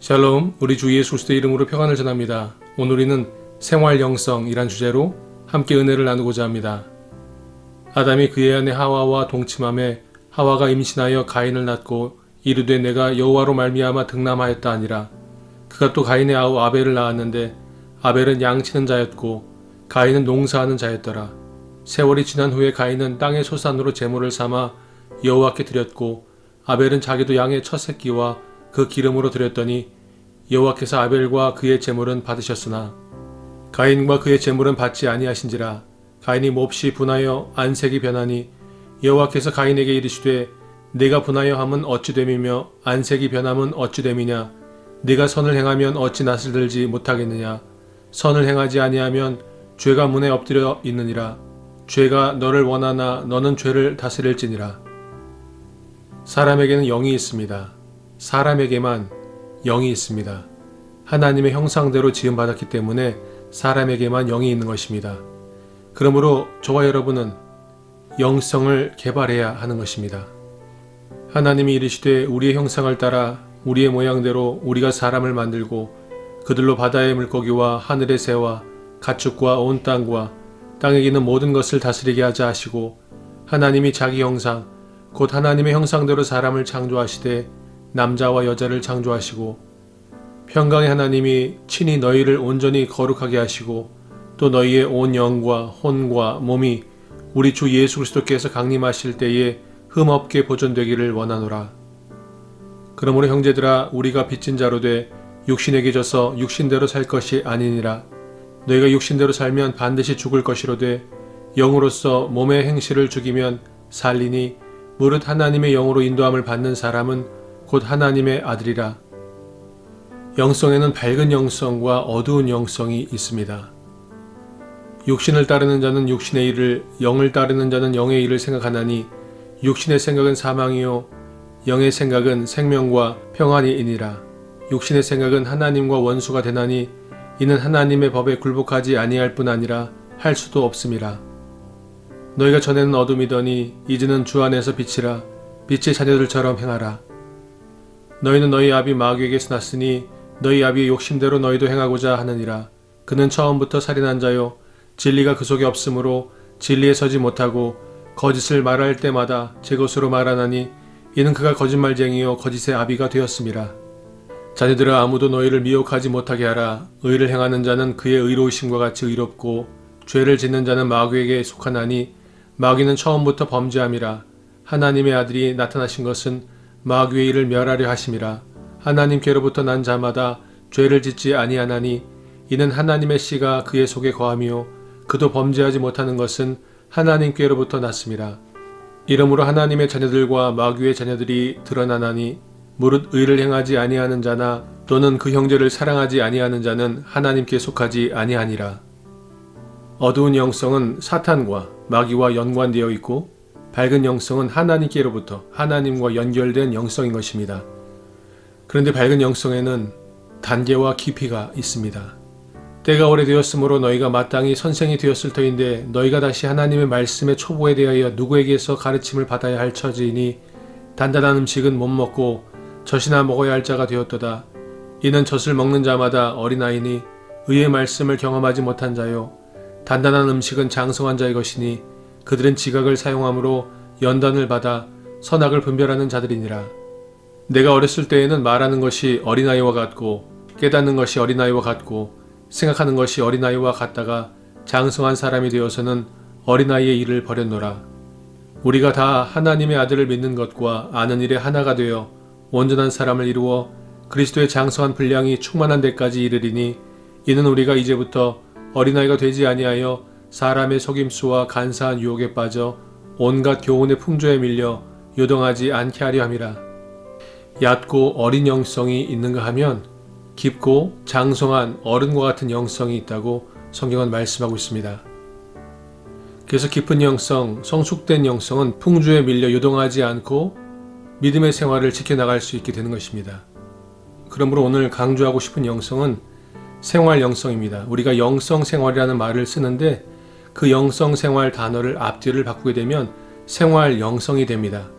샬롬, 우리 주 예수 그리스도의 이름으로 평안을 전합니다. 오늘 우리는 생활 영성이란 주제로 함께 은혜를 나누고자 합니다. 아담이 그의 아내 하와와 동침함에 하와가 임신하여 가인을 낳고 이르되 내가 여호와로 말미암아 득남하였다 하니라. 그가 또 가인의 아우 아벨을 낳았는데 아벨은 양치는 자였고 가인은 농사하는 자였더라. 세월이 지난 후에 가인은 땅의 소산으로 제물을 삼아 여호와께 드렸고 아벨은 자기도 양의 첫 새끼와 그 기름으로 드렸더니 여호와께서 아벨과 그의 제물은 받으셨으나 가인과 그의 제물은 받지 아니하신지라. 가인이 몹시 분하여 안색이 변하니 여호와께서 가인에게 이르시되 네가 분하여 함은 어찌 됨이며 안색이 변함은 어찌 됨이냐. 네가 선을 행하면 어찌 낯을 들지 못하겠느냐. 선을 행하지 아니하면 죄가 문에 엎드려 있느니라. 죄가 너를 원하나 너는 죄를 다스릴지니라. 사람에게는 영이 있습니다. 사람에게만 영이 있습니다. 하나님의 형상대로 지음받았기 때문에 사람에게만 영이 있는 것입니다. 그러므로 저와 여러분은 영성을 개발해야 하는 것입니다. 하나님이 이르시되 우리의 형상을 따라 우리의 모양대로 우리가 사람을 만들고 그들로 바다의 물고기와 하늘의 새와 가축과 온 땅과 땅에 있는 모든 것을 다스리게 하자 하시고 하나님이 자기 형상 곧 하나님의 형상대로 사람을 창조하시되 남자와 여자를 창조하시고 평강의 하나님이 친히 너희를 온전히 거룩하게 하시고 또 너희의 온 영과 혼과 몸이 우리 주 예수 그리스도께서 강림하실 때에 흠없게 보존되기를 원하노라. 그러므로 형제들아 우리가 빚진 자로 돼 육신에게 져서 육신대로 살 것이 아니니라. 너희가 육신대로 살면 반드시 죽을 것이로되 영으로서 몸의 행실을 죽이면 살리니 무릇 하나님의 영으로 인도함을 받는 사람은 곧 하나님의 아들이라. 영성에는 밝은 영성과 어두운 영성이 있습니다. 육신을 따르는 자는 육신의 일을, 영을 따르는 자는 영의 일을 생각하나니 육신의 생각은 사망이요 영의 생각은 생명과 평안이니라. 육신의 생각은 하나님과 원수가 되나니 이는 하나님의 법에 굴복하지 아니할 뿐 아니라 할 수도 없음이라. 너희가 전에는 어둠이더니 이제는 주 안에서 빛이라. 빛의 자녀들처럼 행하라. 너희는 너희 아비 마귀에게서 났으니 너희 아비의 욕심대로 너희도 행하고자 하느니라. 그는 처음부터 살인한 자요 진리가 그 속에 없으므로 진리에 서지 못하고 거짓을 말할 때마다 제 것으로 말하나니 이는 그가 거짓말쟁이요 거짓의 아비가 되었음이라. 자녀들아 아무도 너희를 미혹하지 못하게 하라. 의를 행하는 자는 그의 의로우심과 같이 의롭고 죄를 짓는 자는 마귀에게 속하나니 마귀는 처음부터 범죄함이라. 하나님의 아들이 나타나신 것은 마귀의 일을 멸하려 하심이라. 하나님께로부터 난 자마다 죄를 짓지 아니하나니 이는 하나님의 씨가 그의 속에 거함이요 그도 범죄하지 못하는 것은 하나님께로부터 났음이라. 이러므로 하나님의 자녀들과 마귀의 자녀들이 드러나나니 무릇 의를 행하지 아니하는 자나 또는 그 형제를 사랑하지 아니하는 자는 하나님께 속하지 아니하니라. 어두운 영성은 사탄과 마귀와 연관되어 있고 밝은 영성은 하나님께로부터 하나님과 연결된 영성인 것입니다. 그런데 밝은 영성에는 단계와 깊이가 있습니다. 때가 오래되었으므로 너희가 마땅히 선생이 되었을 터인데 너희가 다시 하나님의 말씀의 초보에 대하여 누구에게서 가르침을 받아야 할 처지이니 단단한 음식은 못 먹고 젖이나 먹어야 할 자가 되었도다. 이는 젖을 먹는 자마다 어린아이니 의의 말씀을 경험하지 못한 자요 단단한 음식은 장성한 자의 것이니 그들은 지각을 사용함으로 연단을 받아 선악을 분별하는 자들이니라. 내가 어렸을 때에는 말하는 것이 어린아이와 같고 깨닫는 것이 어린아이와 같고 생각하는 것이 어린아이와 같다가 장성한 사람이 되어서는 어린아이의 일을 버렸노라. 우리가 다 하나님의 아들을 믿는 것과 아는 일에 하나가 되어 온전한 사람을 이루어 그리스도의 장성한 분량이 충만한 데까지 이르리니 이는 우리가 이제부터 어린아이가 되지 아니하여 사람의 속임수와 간사한 유혹에 빠져 온갖 교훈의 풍조에 밀려 요동하지 않게 하려 함이라. 얕고 어린 영성이 있는가 하면 깊고 장성한 어른과 같은 영성이 있다고 성경은 말씀하고 있습니다. 그래서 깊은 영성, 성숙된 영성은 풍조에 밀려 요동하지 않고 믿음의 생활을 지켜나갈 수 있게 되는 것입니다. 그러므로 오늘 강조하고 싶은 영성은 생활 영성입니다. 우리가 영성 생활이라는 말을 쓰는데 그 영성 생활 단어를 앞뒤를 바꾸게 되면 생활 영성이 됩니다.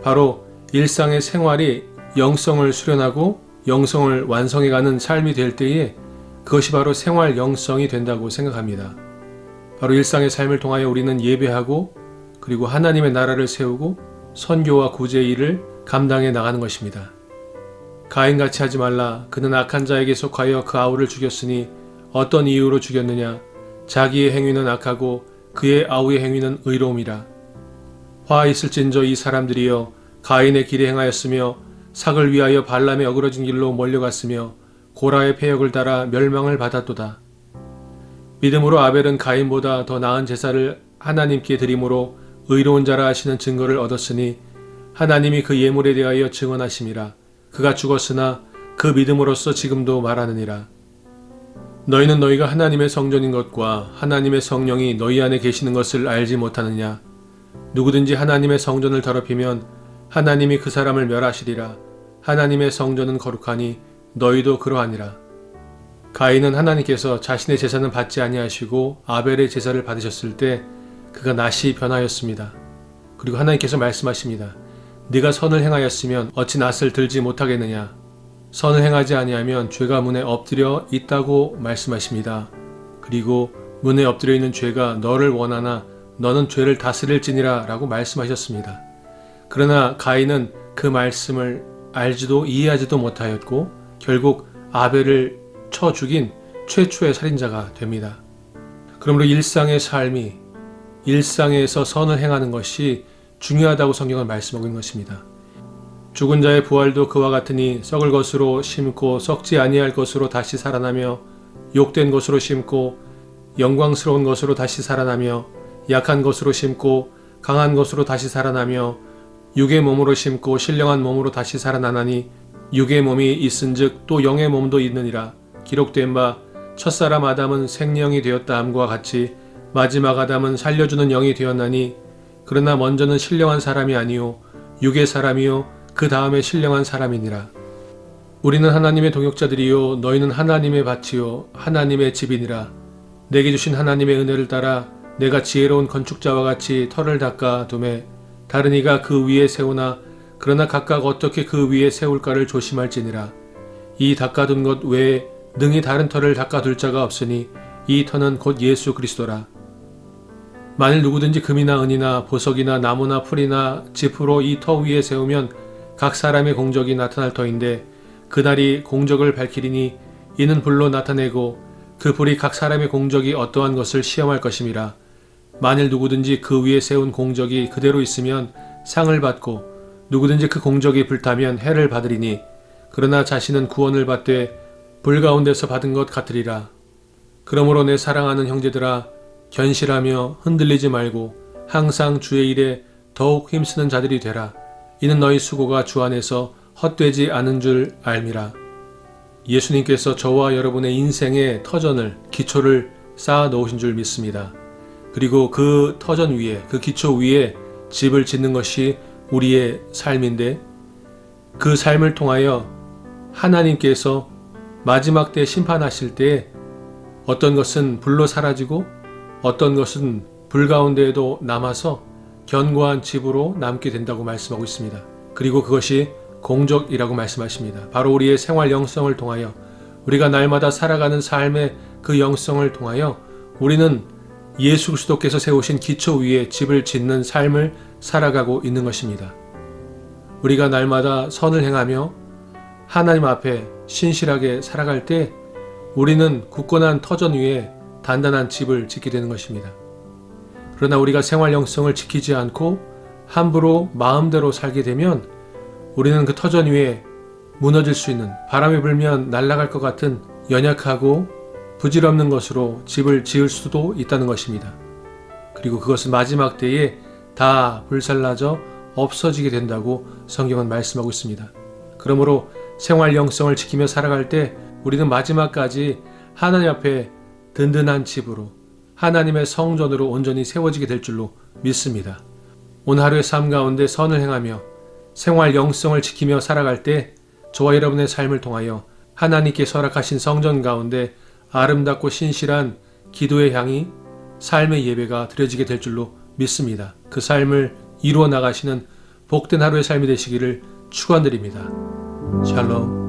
바로 일상의 생활이 영성을 수련하고 영성을 완성해가는 삶이 될 때에 그것이 바로 생활 영성이 된다고 생각합니다. 바로 일상의 삶을 통하여 우리는 예배하고 그리고 하나님의 나라를 세우고 선교와 구제의 일을 감당해 나가는 것입니다. 가인같이 하지 말라. 그는 악한 자에게 속하여 그 아우를 죽였으니 어떤 이유로 죽였느냐. 자기의 행위는 악하고 그의 아우의 행위는 의로움이라. 화 있을진저 이 사람들이여 가인의 길에 행하였으며 삭을 위하여 발람의 어그러진 길로 몰려갔으며 고라의 패역을 따라 멸망을 받았도다. 믿음으로 아벨은 가인보다 더 나은 제사를 하나님께 드림으로 의로운 자라 하시는 증거를 얻었으니 하나님이 그 예물에 대하여 증언하심이라. 그가 죽었으나 그 믿음으로써 지금도 말하느니라. 너희는 너희가 하나님의 성전인 것과 하나님의 성령이 너희 안에 계시는 것을 알지 못하느냐. 누구든지 하나님의 성전을 더럽히면 하나님이 그 사람을 멸하시리라. 하나님의 성전은 거룩하니 너희도 그러하니라. 가인은 하나님께서 자신의 제사는 받지 아니하시고 아벨의 제사를 받으셨을 때 그가 낯이 변하였습니다. 그리고 하나님께서 말씀하십니다. 네가 선을 행하였으면 어찌 낯을 들지 못하겠느냐. 선을 행하지 아니하면 죄가 문에 엎드려 있다고 말씀하십니다. 그리고 문에 엎드려 있는 죄가 너를 원하나 너는 죄를 다스릴지니라 라고 말씀하셨습니다. 그러나 가인은 그 말씀을 알지도 이해하지도 못하였고 결국 아벨을 쳐 죽인 최초의 살인자가 됩니다. 그러므로 일상의 삶이 일상에서 선을 행하는 것이 중요하다고 성경은 말씀하고 있는 것입니다. 죽은 자의 부활도 그와 같으니 썩을 것으로 심고 썩지 아니할 것으로 다시 살아나며 욕된 것으로 심고 영광스러운 것으로 다시 살아나며 약한 것으로 심고 강한 것으로 다시 살아나며 육의 몸으로 심고 신령한 몸으로 다시 살아나나니 육의 몸이 있은즉 또 영의 몸도 있느니라. 기록된 바 첫사람 아담은 생령이 되었다 함과 같이 마지막 아담은 살려주는 영이 되었나니 그러나 먼저는 신령한 사람이 아니요 육의 사람이요 그 다음에 신령한 사람이니라. 우리는 하나님의 동역자들이요 너희는 하나님의 밭이요 하나님의 집이니라. 내게 주신 하나님의 은혜를 따라 내가 지혜로운 건축자와 같이 터를 닦아 두매 다른 이가 그 위에 세우나 그러나 각각 어떻게 그 위에 세울까를 조심할지니라. 이 닦아둔 것 외에 능히 다른 터를 닦아둘 자가 없으니 이 터는 곧 예수 그리스도라. 만일 누구든지 금이나 은이나 보석이나 나무나 풀이나 짚으로 이 터 위에 세우면 각 사람의 공적이 나타날 터인데 그날이 공적을 밝히리니 이는 불로 나타내고 그 불이 각 사람의 공적이 어떠한 것을 시험할 것임이라. 만일 누구든지 그 위에 세운 공적이 그대로 있으면 상을 받고 누구든지 그 공적이 불타면 해를 받으리니 그러나 자신은 구원을 받되 불 가운데서 받은 것 같으리라. 그러므로 내 사랑하는 형제들아 견실하며 흔들리지 말고 항상 주의 일에 더욱 힘쓰는 자들이 되라. 이는 너희 수고가 주 안에서 헛되지 않은 줄 알미라. 예수님께서 저와 여러분의 인생의 터전을 기초를 쌓아 놓으신 줄 믿습니다. 그리고 그 터전 위에 그 기초 위에 집을 짓는 것이 우리의 삶인데 그 삶을 통하여 하나님께서 마지막 때 심판하실 때 어떤 것은 불로 사라지고 어떤 것은 불 가운데에도 남아서 견고한 집으로 남게 된다고 말씀하고 있습니다. 그리고 그것이 공적이라고 말씀하십니다. 바로 우리의 생활 영성을 통하여 우리가 날마다 살아가는 삶의 그 영성을 통하여 우리는 예수 그리스도께서 세우신 기초 위에 집을 짓는 삶을 살아가고 있는 것입니다. 우리가 날마다 선을 행하며 하나님 앞에 신실하게 살아갈 때 우리는 굳건한 터전 위에 단단한 집을 짓게 되는 것입니다. 그러나 우리가 생활 영성을 지키지 않고 함부로 마음대로 살게 되면 우리는 그 터전 위에 무너질 수 있는 바람이 불면 날아갈 것 같은 연약하고 부질없는 것으로 집을 지을 수도 있다는 것입니다. 그리고 그것은 마지막 때에 다 불살라져 없어지게 된다고 성경은 말씀하고 있습니다. 그러므로 생활 영성을 지키며 살아갈 때 우리는 마지막까지 하나님 앞에 든든한 집으로 하나님의 성전으로 온전히 세워지게 될 줄로 믿습니다. 오늘 하루의 삶 가운데 선을 행하며 생활 영성을 지키며 살아갈 때 저와 여러분의 삶을 통하여 하나님께 허락하신 성전 가운데 아름답고 신실한 기도의 향이 삶의 예배가 드려지게 될 줄로 믿습니다. 그 삶을 이루어 나가시는 복된 하루의 삶이 되시기를 축원드립니다. 샬롬.